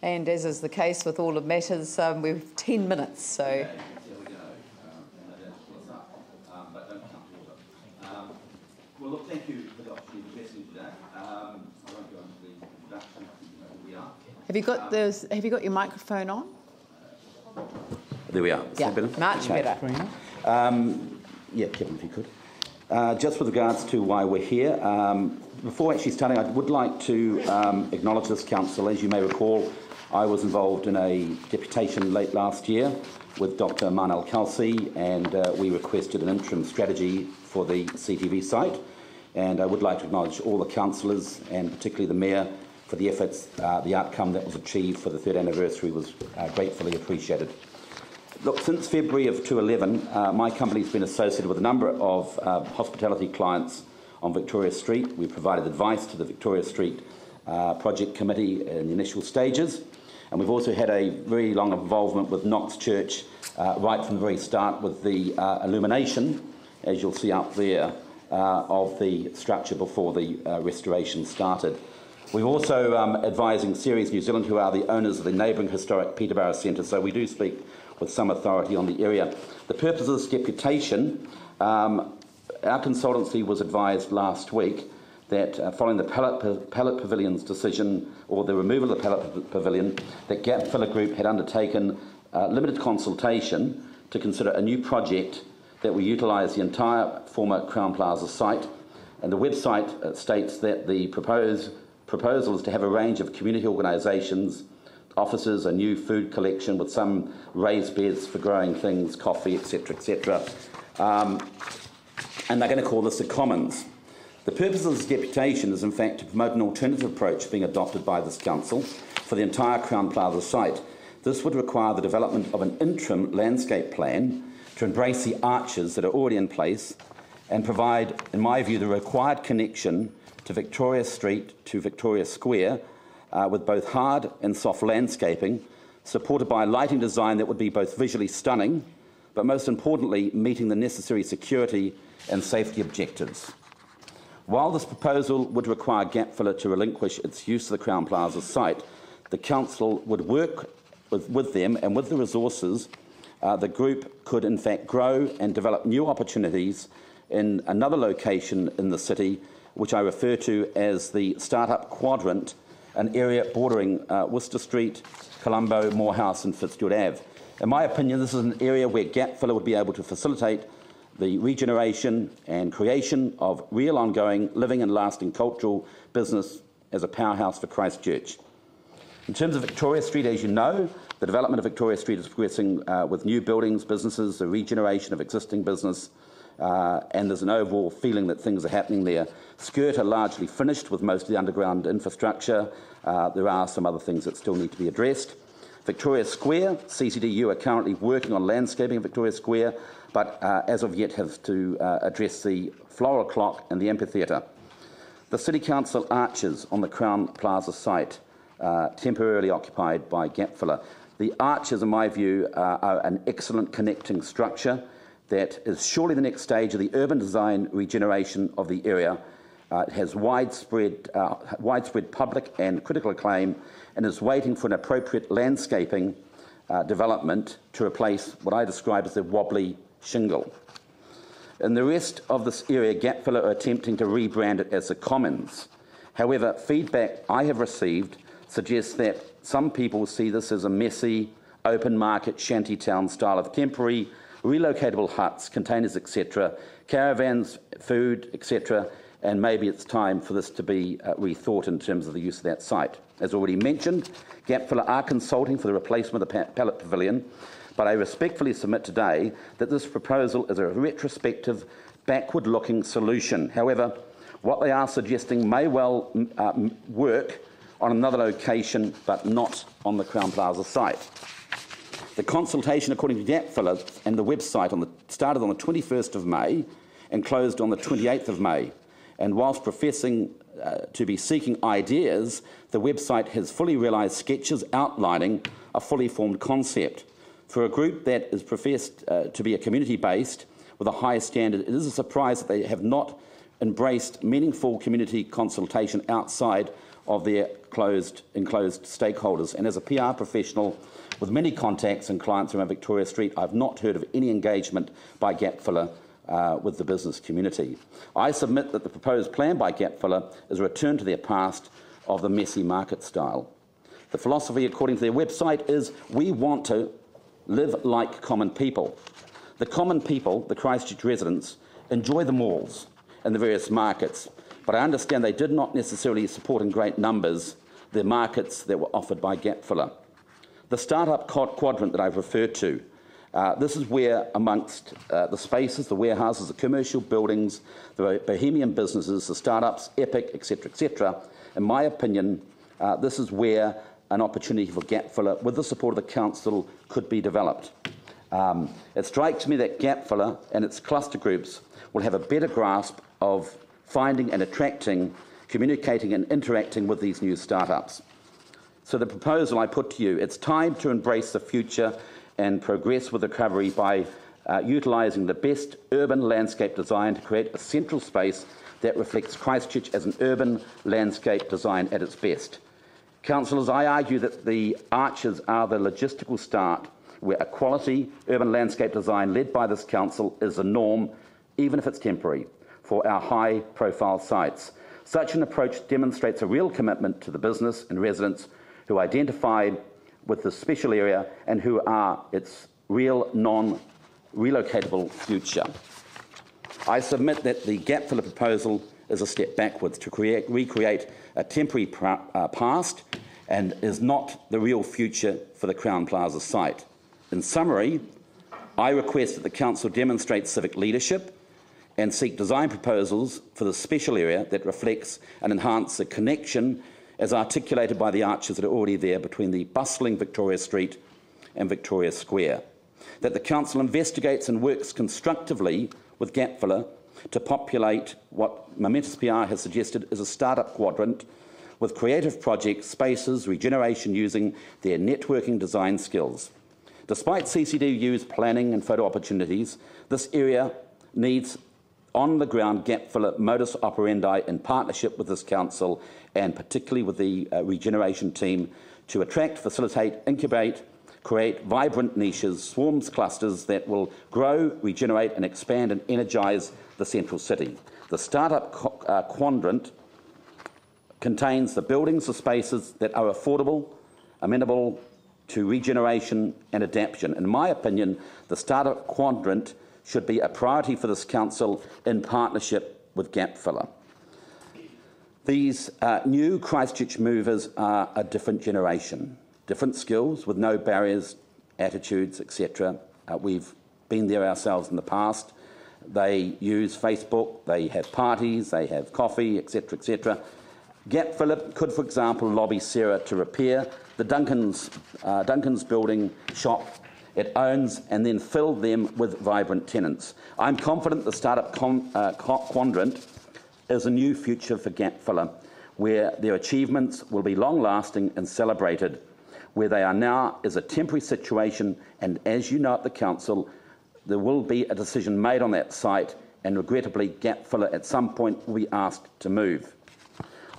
And as is the case with all of matters, we've 10 minutes, so... Okay, there we go. But don't count the order. Well, look, thank you for the opportunity to address you today. I won't go into the introduction. I think you know who we are. Have you got your microphone on? There we are. Is that better? Much better. Yeah, Kevin, if you could. Just with regards to why we're here, before actually starting, I would like to acknowledge this council. As you may recall, I was involved in a deputation late last year with Dr. Marnell Kelsey, and we requested an interim strategy for the CTV site. And I would like to acknowledge all the councillors, and particularly the Mayor, for the efforts. The outcome that was achieved for the 3rd anniversary was gratefully appreciated. Look, since February of 2011, my company's been associated with a number of hospitality clients on Victoria Street. We provided advice to the Victoria Street Project Committee in the initial stages, and we've also had a very long involvement with Christchurch right from the very start with the illumination, as you'll see up there, of the structure before the restoration started. We're also advising Ceres New Zealand, who are the owners of the neighbouring historic Peterborough Centre, so we do speak with some authority on the area. The purpose of this deputation, our consultancy was advised last week that following the Pallet Pavilion's decision, or the removal of the Pallet Pavilion, that Gap Filler Group had undertaken limited consultation to consider a new project that will utilise the entire former Crown Plaza site. And the website states that the proposal is to have a range of community organisations, offices, a new food collection with some raised beds for growing things, coffee, etc., etc. And they're going to call this the Commons. The purpose of this deputation is, in fact, to promote an alternative approach being adopted by this council for the entire Crown Plaza site. This would require the development of an interim landscape plan to embrace the arches that are already in place and provide, in my view, the required connection to Victoria Street to Victoria Square with both hard and soft landscaping, supported by a lighting design that would be both visually stunning, but most importantly, meeting the necessary security and safety objectives. While this proposal would require Gap Filler to relinquish its use of the Crown Plaza site, the council would work with them, and with the resources, the group could in fact grow and develop new opportunities in another location in the city, which I refer to as the Startup Quadrant, an area bordering Worcester Street, Colombo, Morehouse and Fitzgerald Ave. In my opinion, this is an area where Gap Filler would be able to facilitate the regeneration and creation of real ongoing living and lasting cultural business as a powerhouse for Christchurch. In terms of Victoria Street, as you know, the development of Victoria Street is progressing with new buildings, businesses, the regeneration of existing business, and there's an overall feeling that things are happening there. Skirt are largely finished with most of the underground infrastructure. There are some other things that still need to be addressed. Victoria Square, CCDU are currently working on landscaping of Victoria Square, but as of yet have to address the floral clock and the amphitheatre. The City Council arches on the Crown Plaza site, temporarily occupied by Gap Filler. The arches, in my view, are an excellent connecting structure that is surely the next stage of the urban design regeneration of the area. It has widespread public and critical acclaim and is waiting for an appropriate landscaping development to replace what I describe as the wobbly shingle. In the rest of this area, Gap Filler are attempting to rebrand it as the Commons. However, feedback I have received suggests that some people see this as a messy, open market shantytown style of temporary, relocatable huts, containers, etc., caravans, food, etc., and maybe it's time for this to be rethought in terms of the use of that site. As already mentioned, Gap Filler are consulting for the replacement of the Pallet Pavilion, but I respectfully submit today that this proposal is a retrospective, backward-looking solution. However, what they are suggesting may well work on another location, but not on the Crown Plaza site. The consultation, according to Gap Filler and the website, started on the 21st of May and closed on the 28th of May. And whilst professing to be seeking ideas, the website has fully realised sketches outlining a fully formed concept. For a group that is professed to be a community-based with a high standard, it is a surprise that they have not embraced meaningful community consultation outside of their enclosed stakeholders. And as a PR professional with many contacts and clients around Victoria Street, I've not heard of any engagement by gap filler with the business community. I submit that the proposed plan by gap filler is a return to their past of the messy market style. The philosophy, according to their website, is we want to live like common people. The common people, the Christchurch residents, enjoy the malls and the various markets, but I understand they did not necessarily support in great numbers the markets that were offered by gap filler. The start-up quadrant that I've referred to, this is where amongst the spaces, the warehouses, the commercial buildings, the bohemian businesses, the start-ups, Epic, etc., in my opinion, this is where an opportunity for gap filler, with the support of the council, could be developed. It strikes me that gap filler and its cluster groups will have a better grasp of finding and attracting, communicating and interacting with these new startups. So the proposal I put to you, it's time to embrace the future and progress with recovery by utilising the best urban landscape design to create a central space that reflects Christchurch as an urban landscape design at its best. Councillors, I argue that the arches are the logistical start where a quality urban landscape design led by this council is the norm, even if it's temporary, for our high-profile sites. Such an approach demonstrates a real commitment to the business and residents who identified with the special area and who are its real non-relocatable future. I submit that the gap filler proposal is a step backwards to recreate a temporary past and is not the real future for the Crown Plaza site. In summary, I request that the Council demonstrate civic leadership and seek design proposals for the special area that reflects and enhances the connection as articulated by the arches that are already there between the bustling Victoria Street and Victoria Square. That the Council investigates and works constructively with gap filler to populate what Momentous PR has suggested is a start-up quadrant with creative projects, spaces, regeneration using their networking design skills. Despite CCDU's planning and photo opportunities, this area needs on-the-ground gap filler modus operandi in partnership with this council and particularly with the regeneration team to attract, facilitate, incubate, create vibrant niches, swarms clusters that will grow, regenerate and expand and energise the central city. The start-up quadrant contains the buildings or spaces that are affordable, amenable to regeneration and adaptation. In my opinion, the start-up quadrant should be a priority for this council in partnership with gap filler. These new Christchurch movers are a different generation, different skills with no barriers, attitudes, etc. We've been there ourselves in the past. They use Facebook, they have parties, they have coffee, etc., etc. Gap filler could, for example, lobby Sarah to repair the Duncan's building shop it owns and then fill them with vibrant tenants. I'm confident the start-up quadrant is a new future for gap filler, where their achievements will be long-lasting and celebrated. Where they are now is a temporary situation, and as you know at the council, there will be a decision made on that site, and regrettably gap filler at some point will be asked to move.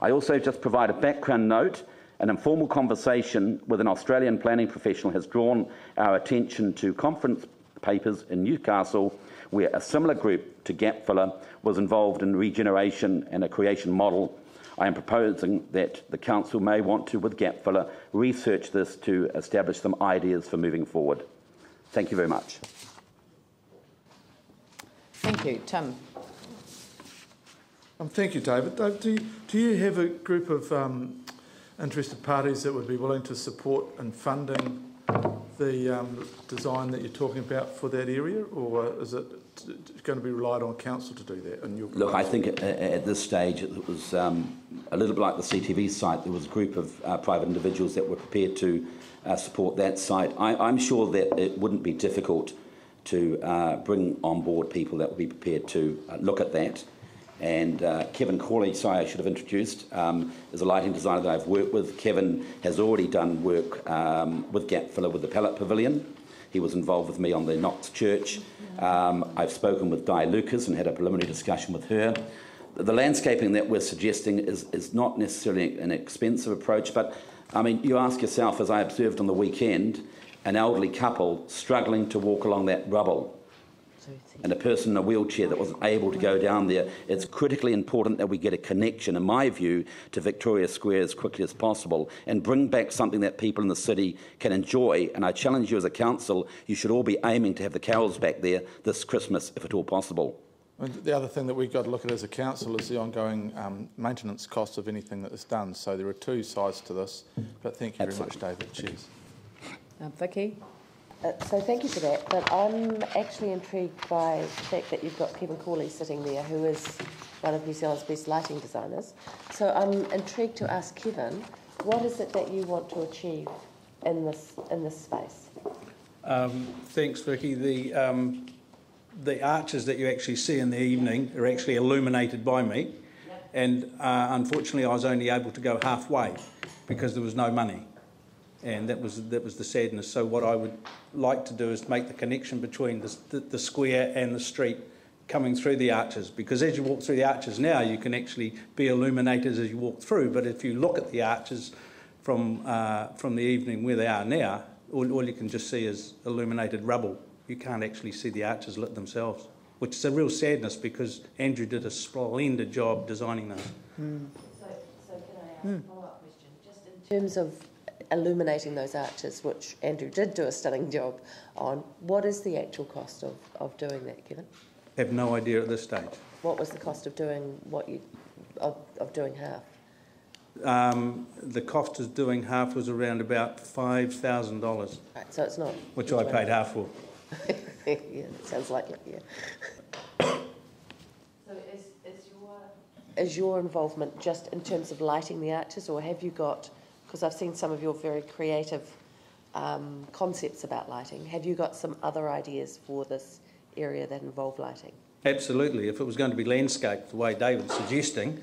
I also just provide a background note. An informal conversation with an Australian planning professional has drawn our attention to conference papers in Newcastle where a similar group to gap filler was involved in regeneration and a creation model. I am proposing that the council may want to, with gap filler, research this to establish some ideas for moving forward. Thank you very much. Thank you. Tim. Thank you, David. Do you have a group of interested parties that would be willing to support in funding the design that you're talking about for that area, or is it going to be relied on council to do that? Look, I think at this stage it was a little bit like the CTV site. There was a group of private individuals that were prepared to support that site. I'm sure that it wouldn't be difficult to bring on board people that would be prepared to look at that. And Kevin Corley, sorry, I should have introduced, is a lighting designer that I've worked with. Kevin has already done work with gap filler with the Pallet Pavilion. He was involved with me on the Knox Church. I've spoken with Di Lucas and had a preliminary discussion with her. the landscaping that we're suggesting is not necessarily an expensive approach, but I mean, you ask yourself, as I observed on the weekend, an elderly couple struggling to walk along that rubble and a person in a wheelchair that wasn't able to go down there. It's critically important that we get a connection, in my view, to Victoria Square as quickly as possible and bring back something that people in the city can enjoy. And I challenge you as a council, you should all be aiming to have the carols back there this Christmas, if at all possible. And the other thing that we've got to look at as a council is the ongoing maintenance cost of anything that is done. So there are two sides to this, but thank you very much, David. Cheers. Vicky? So thank you for that, but I'm actually intrigued by the fact that you've got Kevin Corley sitting there, who is one of New Zealand's best lighting designers. So I'm intrigued to ask Kevin, what is it that you want to achieve in this space? Thanks, Vicky. The arches that you actually see in the evening are actually illuminated by me, and unfortunately I was only able to go halfway because there was no money. And that was the sadness. So what I would like to do is make the connection between the square and the street coming through the arches, because as you walk through the arches now, you can actually be illuminated as you walk through. But if you look at the arches from the evening where they are now, all you can just see is illuminated rubble. You can't actually see the arches lit themselves, which is a real sadness because Andrew did a splendid job designing those. So can I ask a follow-up question? Just in terms of illuminating those arches, which Andrew did do a stunning job on, what is the actual cost of doing that, Kevin? I have no idea at this stage. What was the cost of doing of doing half? The cost of doing half was around about $5,000. Right, so it's not... Which I paid half for. Yeah, it sounds like it, yeah. So is your involvement just in terms of lighting the arches, or have you got... Because I've seen some of your very creative concepts about lighting. Have you got some other ideas for this area that involve lighting? Absolutely. If it was going to be landscaped the way David's suggesting,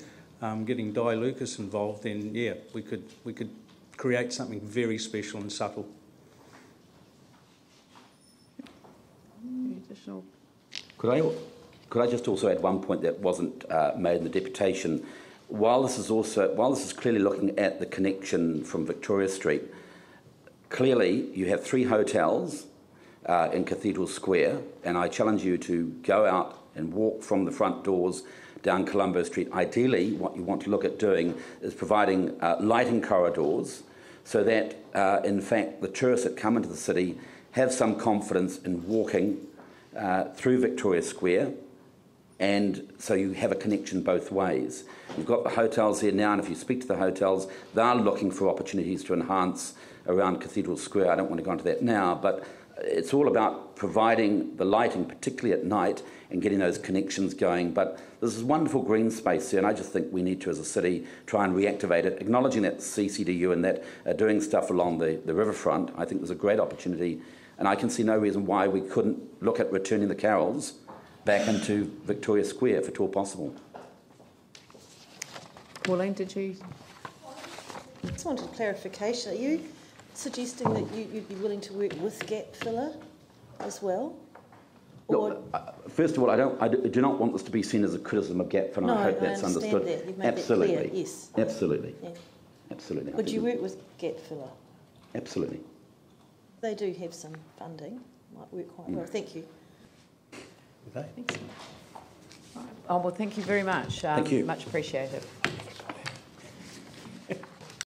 getting Di Lucas involved, then yeah, we could create something very special and subtle. Additional. Could I just also add one point that wasn't made in the deputation? While this is clearly looking at the connection from Victoria Street, clearly you have 3 hotels in Cathedral Square, and I challenge you to go out and walk from the front doors down Colombo Street. Ideally, what you want to look at doing is providing lighting corridors so that, in fact, the tourists that come into the city have some confidence in walking through Victoria Square, and so you have a connection both ways. You've got the hotels here now, and if you speak to the hotels, they're looking for opportunities to enhance around Cathedral Square. I don't want to go into that now, but it's all about providing the lighting, particularly at night, and getting those connections going. But there's this wonderful green space here, and I just think we need to, as a city, try and reactivate it, acknowledging that CCDU and that are doing stuff along the riverfront. I think there's a great opportunity, and I can see no reason why we couldn't look at returning the carols back into Victoria Square, if at all possible. Pauline, did you? I just wanted clarification. Are you suggesting that you'd be willing to work with gap filler as well? Or... Look, first of all, I do not want this to be seen as a criticism of gap filler. No, I hope that's understood. That. You've made Absolutely. That clear. Yes. Absolutely. Yeah. Absolutely. Would you work with gap filler? Absolutely. They do have some funding. Might work quite well. Thank you. Oh, well, thank you very much. Thank you. Much appreciated.